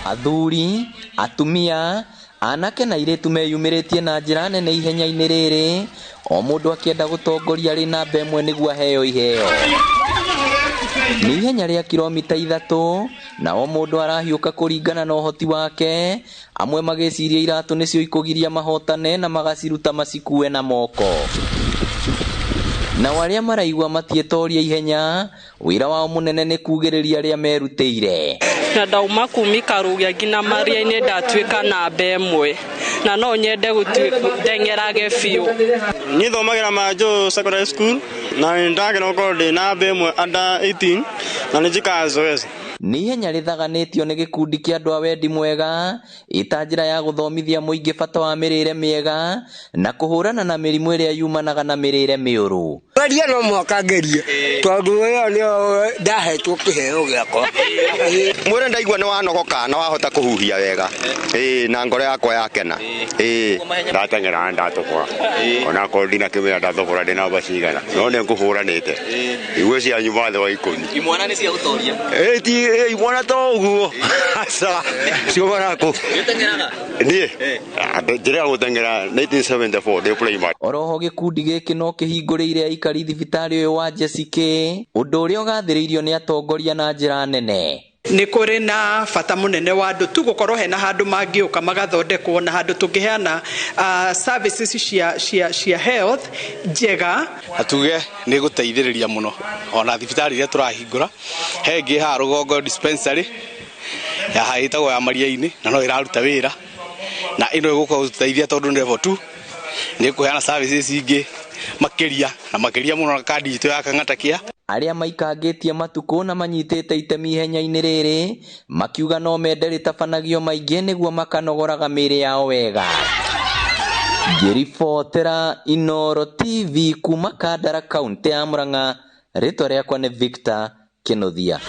Athuri, atumia, anake na airĩtu meyumĩrĩtie na njĩra nene ihenya-inĩ rĩrĩ, o mũndũ akĩenda gũtongoria arĩ namba ĩmwe nĩguo aheo iheo. Nĩ ihenya rĩa kilomita 3 na o mũndũ arahiũka kũringana na ũhoti wake, amwe magĩciria iratũ nĩcio ikũgiria mahotane na magaciruta macikue na moko. Na arĩa maraigua matietoria ihenya, wĩra wao mũnene nĩ kugĩrĩria arĩa merutĩire. Na ndauma kumi Karugia nginya Maria-inĩ ndatuĩka namba ĩmwe, na no nyende gũteng'erage biũ. Niĩ thomagĩra Manjũ Secondary School na nĩndagĩra gũkorwo ndĩ namba ĩmwe under 18 na nĩ njikaga zoezi. Nĩ ihenya rĩthaganĩtio nĩ gĩkundi kĩa andũ a wendi mwega, ĩta njĩra ya gũthomithia mũingĩ bata wa mĩrĩre mĩega na kũhũrana na mĩrimũ ĩrĩa yumanaga na mĩrĩre mĩũru. Ngeria no mwaka ngerie tondũ ĩyo nĩyo ndahetwo kĩheo gĩakwa. Mwĩrĩ ndaigua nĩ wanogoka na wahota kũhuhia wega, na ngoro yakwa yakena. Ndateng'era ndatũkũra ona korwo ndina kĩmera ndatũkũra ndĩ namba cigana no nĩ ngũhũranĩte igwe cia nyuma thĩ wa ikũmi. Imwana nĩ cia gũtoria? Imwana to ũguo ciumana kũ? Niĩ njĩra ya gũteng'era 1974 ndĩ primary. Oroho gĩkundi gĩkĩ no kĩhingũrĩire aikari thibitarĩ ũyũ wa Jessica, ũndũ ũrĩa ũgathĩrĩirio nĩ atongoria na njĩra nene. Nĩ kũrĩ na bata mũnene wa andũ tu gũkorwo hena handũ mangĩũka magathondekwo na handũ tũngĩheana services cia health njega. Atuge nĩ gũteithĩrĩria mũno ona thibitarĩ iria tũrahingũra hengĩ ha Rũgongo dispensary ya haĩtagwo ya Maria-inĩ na no ĩraruta wĩra na ĩno ĩgũkorwo gũteithia tondũ nĩ level 2 nĩ kũheana services ingĩ makĩria mũno na kandi itũ ya Kang'ata. Arĩa maikangĩtie matukũ na manyitĩte itemi ihenya-inĩ rĩrĩ makiuga no mende rĩtabanagio maingĩ nĩguo makanogoraga mĩĩrĩ yao wega. Ngĩribotera Inooro TV kuma Kandara kaunti ya Murang'a, rĩtwa rĩakwa nĩ Victor Kĩnũthia.